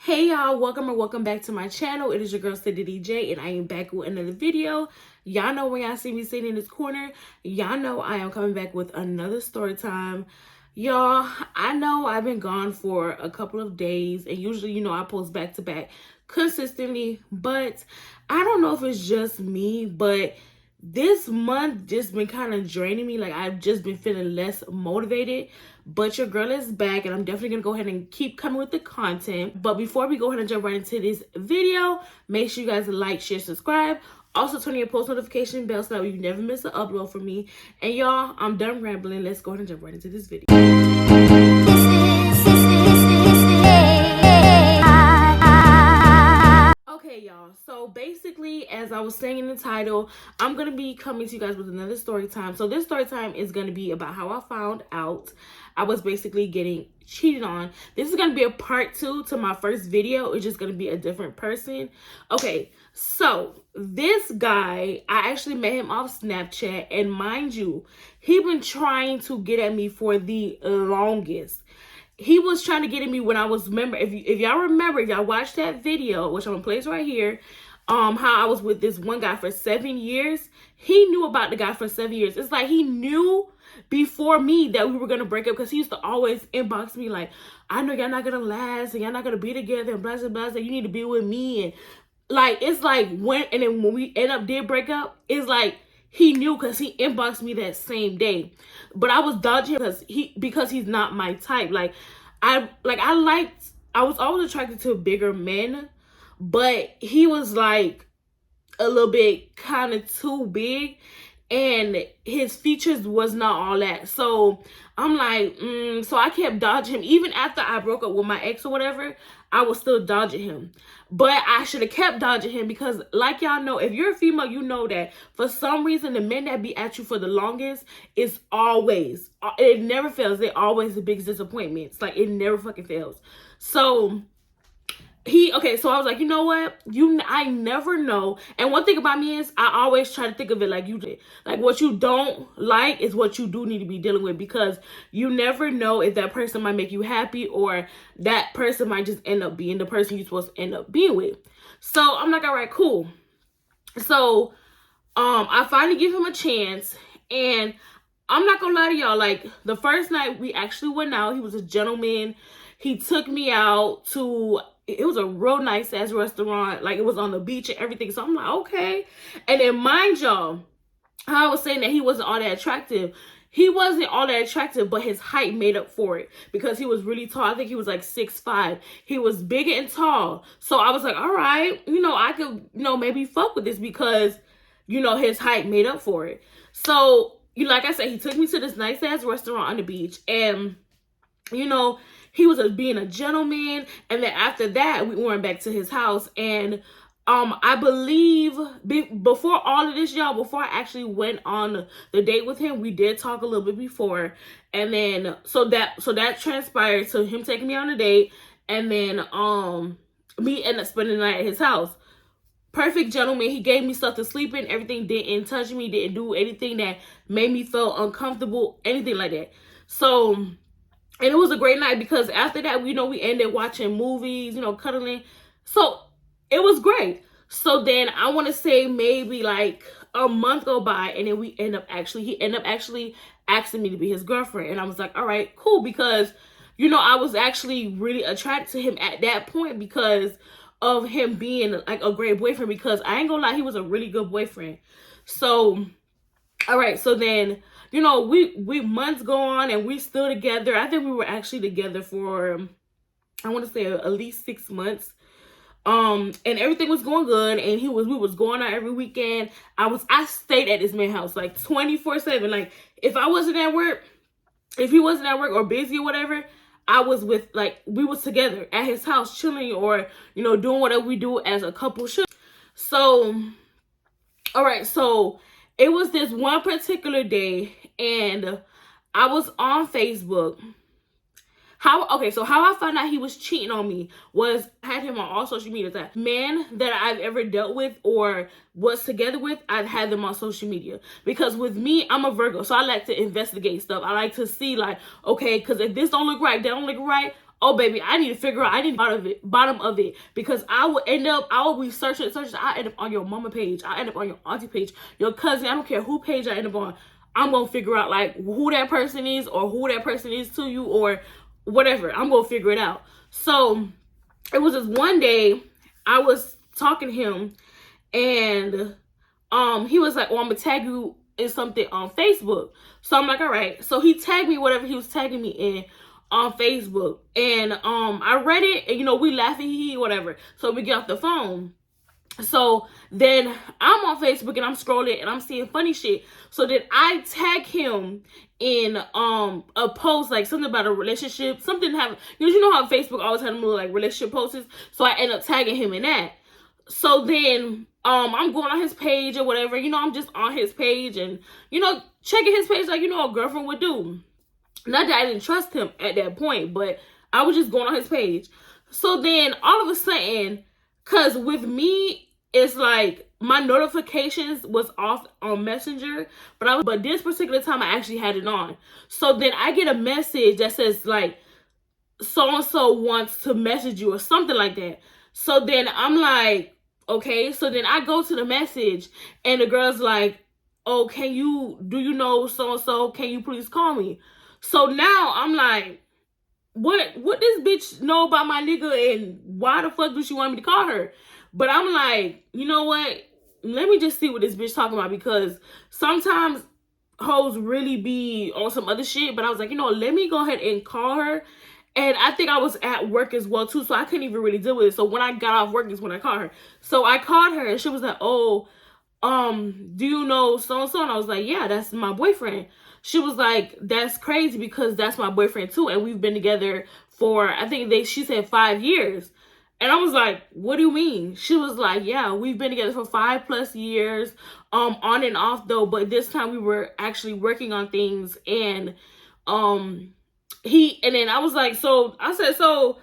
Hey y'all, welcome back to my channel. It is your girl City DJ and I am back with another video. Y'all know when y'all see me sitting in this corner, y'all know I am coming back with another story time. Y'all, I know I've been gone for a couple of days and usually, I post back to back consistently, but I don't know if it's just me, but this month just been kind of draining me. Like, I've just been feeling less motivated, but your girl is back and I'm definitely gonna go ahead and keep coming with the content. But before we go ahead and jump right into this video, make sure you guys like, share, subscribe. Also turn on your post notification bell so that you never miss an upload from me. And y'all, I'm done rambling. Let's go ahead and jump right into this video. Okay, y'all, so basically, as I was saying in the title, I'm going to be coming to you guys with another story time. So this story time is going to be about how I found out I was basically getting cheated on. This is going to be a part 2 to my first video. It's just going to be a different person. Okay, so this guy, I actually met him off Snapchat, and mind you, he been trying to get at me for the longest. He was trying to get at me when I was, remember, if y'all remember, if y'all watched that video, which I'm gonna place right here, how I was with this one guy for 7 years. He knew about the guy for 7 years. It's like he knew before me that we were gonna break up, because he used to always inbox me like, I know y'all not gonna last and y'all not gonna be together and blah blah blah, you need to be with me. And like, it's like then when we did break up, it's like he knew because he inboxed me that same day. But I was dodging him because he's not my type. I was always attracted to bigger men, but he was like a little bit kind of too big and his features was not all that. So I'm like, so I kept dodging him. Even after I broke up with my ex or whatever, I was still dodging him. But I should have kept dodging him because, like y'all know, if you're a female, you know that for some reason, the men that be at you for the longest is always, it never fails. They're always the biggest disappointments. Like, it never fucking fails. So so I was like, you know what? I never know. And one thing about me is I always try to think of it like you did. Like, what you don't like is what you do need to be dealing with, because you never know if that person might make you happy or that person might just end up being the person you're supposed to end up being with. So I'm like, all right, cool. So I finally give him a chance, and I'm not gonna lie to y'all, like, the first night we actually went out, he was a gentleman. He took me out to, it was a real nice ass restaurant. Like, it was on the beach and everything. So I'm like, okay. And then mind y'all, how I was saying that he wasn't all that attractive. He wasn't all that attractive, but his height made up for it because he was really tall. I think he was like 6'5". He was big and tall. So I was like, all right, I could, maybe fuck with this because, his height made up for it. So, like I said, he took me to this nice ass restaurant on the beach, and, he was being a gentleman. And then after that, we went back to his house. And I believe before all of this, y'all, before I actually went on the date with him, we did talk a little bit before. And then so that transpired to him taking me on a date, and then me ended up spending the night at his house. Perfect gentleman. He gave me stuff to sleep in. Everything, didn't touch me, didn't do anything that made me feel uncomfortable, anything like that. So, and it was a great night because after that, we ended watching movies, cuddling. So it was great. So then I want to say maybe like a month go by, and then he ended up actually asking me to be his girlfriend. And I was like, all right, cool. Because, I was actually really attracted to him at that point because of him being like a great boyfriend, because I ain't gonna lie, he was a really good boyfriend. So, all right. So then, we months go on and we still together. I think we were actually together for, I want to say at least 6 months. And everything was going good, and we was going out every weekend. I stayed at this man's house like 24/7. Like, if I wasn't at work, if he wasn't at work or busy or whatever, I was we was together at his house chilling or, doing whatever we do as a couple should. So, all right. So it was this one particular day, and I was on Facebook. How I found out he was cheating on me was I had him on all social media. That men that I've ever dealt with or was together with, I've had them on social media. Because with me, I'm a Virgo, so I like to investigate stuff. I like to see, like, okay, because if this don't look right, that don't look right, oh baby, I need to figure out, I need bottom of it, because I will be searching, I end up on your mama page, I end up on your auntie page, your cousin, I don't care who page I end up on. I'm gonna figure out like who that person is, or who that person is to you, or whatever. I'm gonna figure it out. So it was this one day I was talking to him, and he was like, oh, I'm gonna tag you in something on Facebook. So I'm like, all right. So he tagged me whatever he was tagging me in on Facebook, and I read it, and you know, we laughing, whatever. So we get off the phone. So then I'm on Facebook and I'm scrolling and I'm seeing funny shit. So then I tag him in a post, like something about a relationship, something have, you know how Facebook always had little like relationship posts. So I end up tagging him in that. So then I'm going on his page or whatever, you know, I'm just on his page and, you know, checking his page like, you know, a girlfriend would do. Not that I didn't trust him at that point, but I was just going on his page. So then all of a sudden, cause with me, it's like my notifications was off on Messenger, but this particular time I actually had it on. So then I get a message that says like, so-and-so wants to message you or something like that. So then I'm like, okay. So then I go to the message and the girl's like, oh, do you know so-and-so? Can you please call me? So now I'm like, what this bitch know about my nigga, and why the fuck do she want me to call her? But I'm like, you know what? Let me just see what this bitch talking about, because sometimes hoes really be on some other shit. But I was like, you know, let me go ahead and call her. And I think I was at work as well too, so I couldn't even really deal with it. So when I got off work is when I called her. So I called her and she was like, oh, do you know so-and-so? And I was like, yeah, that's my boyfriend. She was like, that's crazy because that's my boyfriend too. And we've been together for, I think she said 5 years. And I was like, what do you mean? She was like, yeah, we've been together for 5+ years, on and off though. But this time we were actually working on things, and then I was like, so I said, so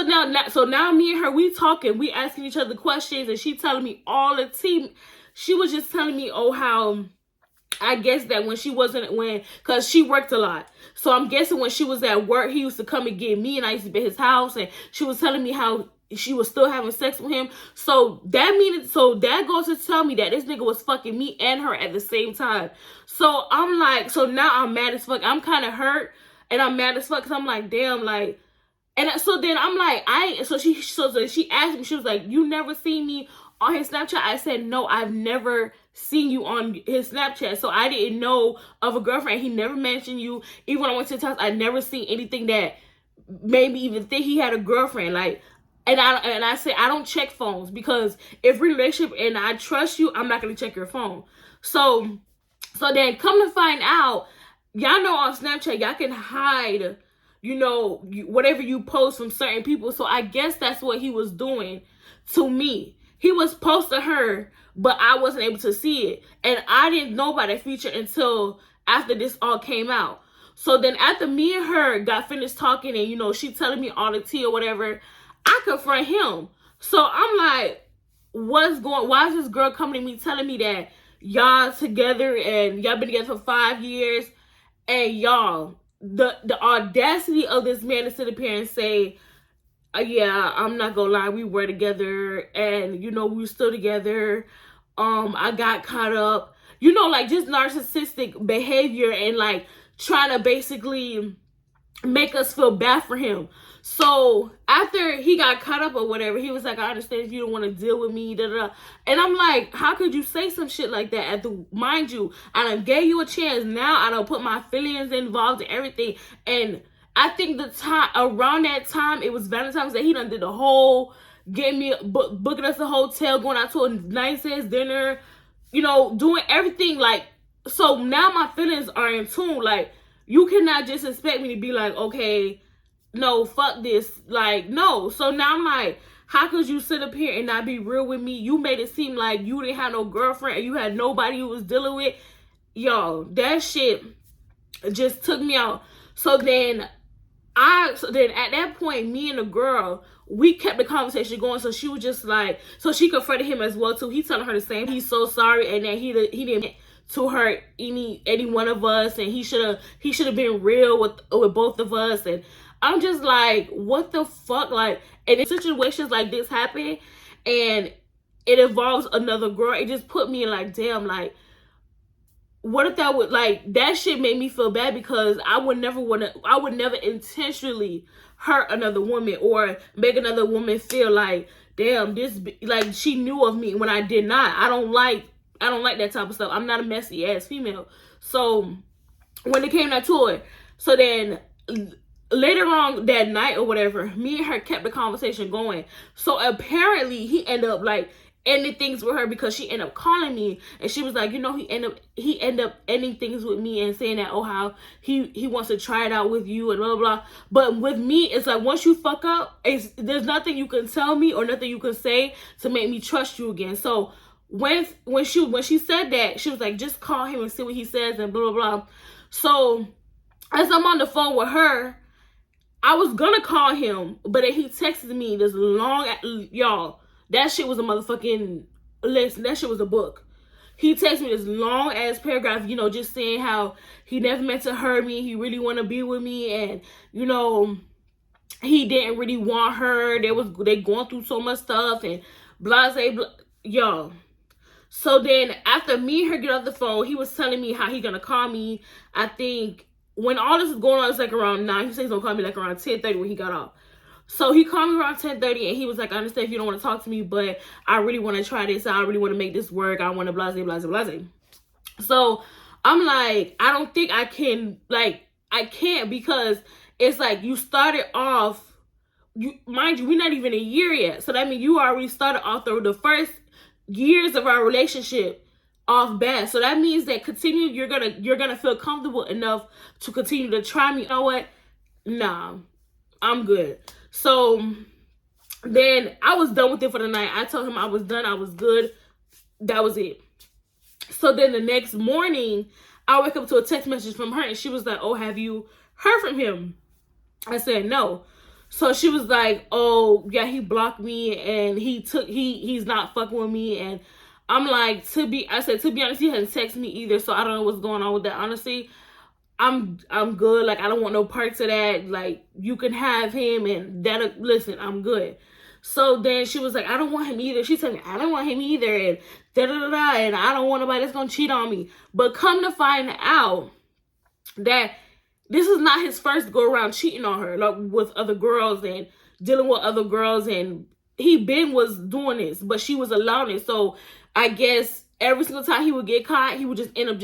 now me and her, we talking, we asking each other questions, and she telling me all the tea. She was just telling me, oh, how I guess that because she worked a lot. So I'm guessing when she was at work, he used to come and get me, and I used to be at his house, and she was telling me how she was still having sex with him. So that goes to tell me that this nigga was fucking me and her at the same time. So I'm like, so now I'm mad as fuck. I'm kind of hurt, and I'm mad as fuck because I'm like, damn, like, and so then I'm like, so she asked me, she was like, you never seen me on his Snapchat? I said, no, I've never seen you on his Snapchat. So I didn't know of a girlfriend. He never mentioned you. Even when I went to his house, I never seen anything that made me even think he had a girlfriend. Like, and I said, I don't check phones, because if relationship and I trust you, I'm not going to check your phone. So then come to find out, y'all know on Snapchat, y'all can hide, you know, whatever you post from certain people. So I guess that's what he was doing to me. He was posting her, but I wasn't able to see it. And I didn't know about that feature until after this all came out. So then after me and her got finished talking, and, you know, she telling me all the tea or whatever, I confront him. So I'm like, why is this girl coming to me telling me that y'all together and y'all been together for 5 years, and y'all, the audacity of this man to sit up here and say, yeah, I'm not gonna lie, we were together, and, you know, we were still together. I got caught up, you know, like just narcissistic behavior, and like trying to basically make us feel bad for him. So after he got caught up or whatever, he was like, I understand if you don't want to deal with me, da, da, da. And I'm like, how could you say some shit like that? Mind you, I done gave you a chance. Now I done put my feelings involved in everything. And I think around that time, it was Valentine's Day. He done did the whole, getting me, booking us a hotel, going out to a nice ass dinner, you know, doing everything. Like, so now my feelings are in tune. Like, you cannot just expect me to be like, okay, no, fuck this. Like, no. So now I'm like, how could you sit up here and not be real with me? You made it seem like you didn't have no girlfriend and you had nobody you was dealing with. Yo, that shit just took me out. So then at that point, me and the girl, we kept the conversation going. So she was just like, so she confronted him as well too. He telling her the same. He's so sorry, and that he didn't to hurt any one of us, and he should have been real with both of us. And I'm just like, what the fuck? Like, and if situations like this happen and it involves another girl, it just put me in like, damn, like, what if that would, like, that shit made me feel bad, because I would never intentionally hurt another woman or make another woman feel like, damn, this, like, she knew of me when I did not. I don't like that type of stuff. I'm not a messy ass female. So when it came to it, so then later on that night or whatever, me and her kept the conversation going. So apparently he ended up like ending things with her, because she ended up calling me and she was like, you know, he ended up ending things with me and saying that, oh, how he wants to try it out with you and blah blah blah. But with me, it's like, once you fuck up, there's nothing you can tell me or nothing you can say to make me trust you again. So when she said that, she was like, just call him and see what he says and blah blah blah. So as I'm on the phone with her, I was gonna call him, but then he texted me this long, y'all, that shit was a motherfucking list. That shit was a book. He texted me this long ass paragraph, you know, just saying how he never meant to hurt me. He really want to be with me, and you know, he didn't really want her. They going through so much stuff and blase, y'all. So then after me and her get off the phone, he was telling me how he gonna call me. I think when all this is going on, it's like around 9. He said he's gonna call me like around 10:30 when he got off. So he called me around 10:30 and he was like, I understand if you don't want to talk to me, but I really want to try this. I really want to make this work. I want to blase, blase, blase. So I'm like, I don't think I can, like, I can't, because it's like you started off, mind you, we're not even a year yet. So that means you already started off the first years of our relationship off bad. So that means that you're gonna feel comfortable enough to continue to try me. You know what? Nah, I'm good. So then I was done with it for the night. I told him I was done. I was good. That was it. So then the next morning, I wake up to a text message from her, and she was like, oh, have you heard from him? I said no. So she was like, oh yeah, he blocked me and he's not fucking with me. And I'm like, to be honest, he hasn't texted me either, so I don't know what's going on with that. Honestly, I'm good. Like, I don't want no parts of that. Like, you can have him and that. Listen, I'm good. So then she was like, I don't want him either. She told me, I don't want him either, and da da da da, and I don't want nobody that's gonna cheat on me. But come to find out that this is not his first go around cheating on her, like, with other girls and dealing with other girls, and he was doing this, but she was allowing it. So I guess every single time he would get caught, he would just end up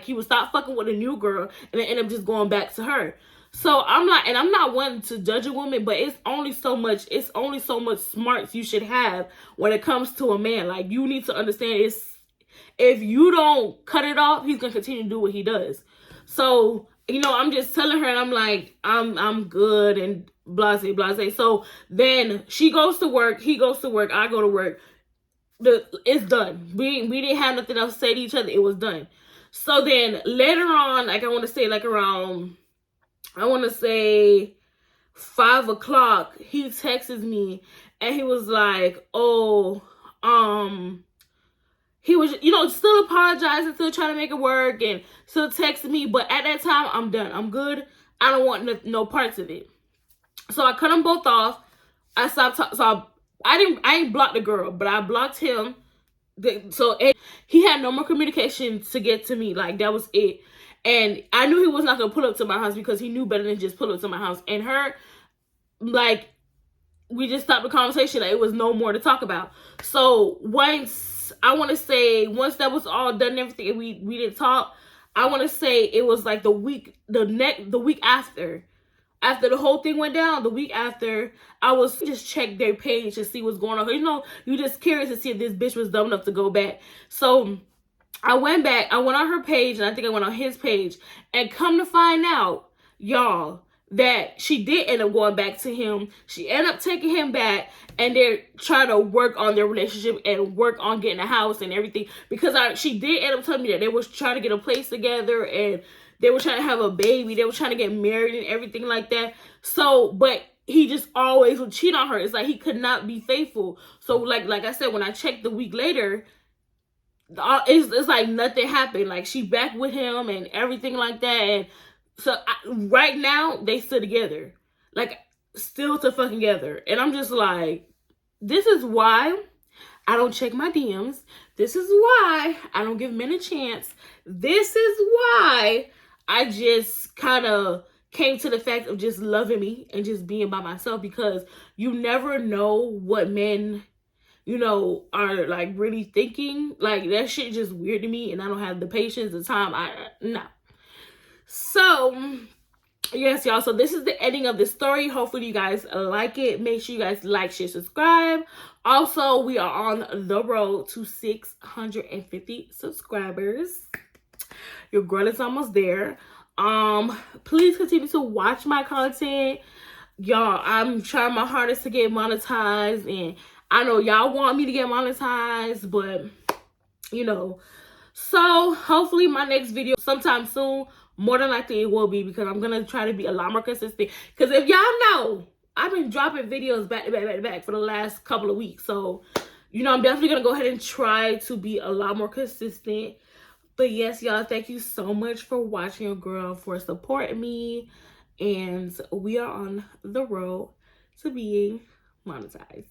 he would stop fucking with a new girl and then end up just going back to her. So I'm like, and I'm not wanting to judge a woman, but it's only so much smarts you should have when it comes to a man. Like, you need to understand, if you don't cut it off, he's gonna continue to do what he does. So, you know, I'm just telling her, and I'm like, I'm good and blase, blase. So then she goes to work, he goes to work, I go to work. It's done. We didn't have nothing else to say to each other. It was done. So then later on, like, I want to say like around, 5 o'clock, he texts me and he was like, oh, he was, you know, still apologizing, still trying to make it work, and still texting me. But at that time, I'm done. I'm good. I don't want no parts of it. So I cut them both off. I stopped talking. So I ain't blocked the girl, but I blocked him. So he had no more communication to get to me. Like, that was it. And I knew he was not going to pull up to my house, because he knew better than just pull up to my house. And her, like, we just stopped the conversation. Like, it was no more to talk about. So once that was all done and everything, we didn't talk, I want to say it was like the week after the whole thing went down, the week after, I was just check their page to see what's going on. You know, you just curious to see if this bitch was dumb enough to go back. So I went back, I went on her page, and I think I went on his page, and come to find out, y'all, that she did end up going back to him. She ended up taking him back, and they're trying to work on their relationship and work on getting a house and everything. Because she did end up telling me that they was trying to get a place together, and they were trying to have a baby. They were trying to get married and everything like that. So, but he just always would cheat on her. It's like he could not be faithful. So, like I said, when I checked the week later, it's like nothing happened. Like, she back with him and everything like that. And so right now, they still together. like still to fucking together. And I'm just like, this is why I don't check my DMs. This is why I don't give men a chance. This is why I just kind of came to the fact of just loving me and just being by myself, because you never know what men, you know, are like really thinking. Like that shit just weird to me, and I don't have the patience, the time. No. So yes, y'all. So this is the ending of the story. Hopefully you guys like it. Make sure you guys like, share, subscribe. Also, we are on the road to 650 subscribers. Your girl is almost there. Please continue to watch my content. Y'all, I'm trying my hardest to get monetized, and I know y'all want me to get monetized, but you know, so hopefully my next video sometime soon. More than likely it will be, because I'm gonna try to be a lot more consistent. Because if y'all know, I've been dropping videos back to back, back to back for the last couple of weeks. So, you know, I'm definitely gonna go ahead and try to be a lot more consistent. But yes, y'all, thank you so much for watching your girl, for supporting me. And we are on the road to being monetized.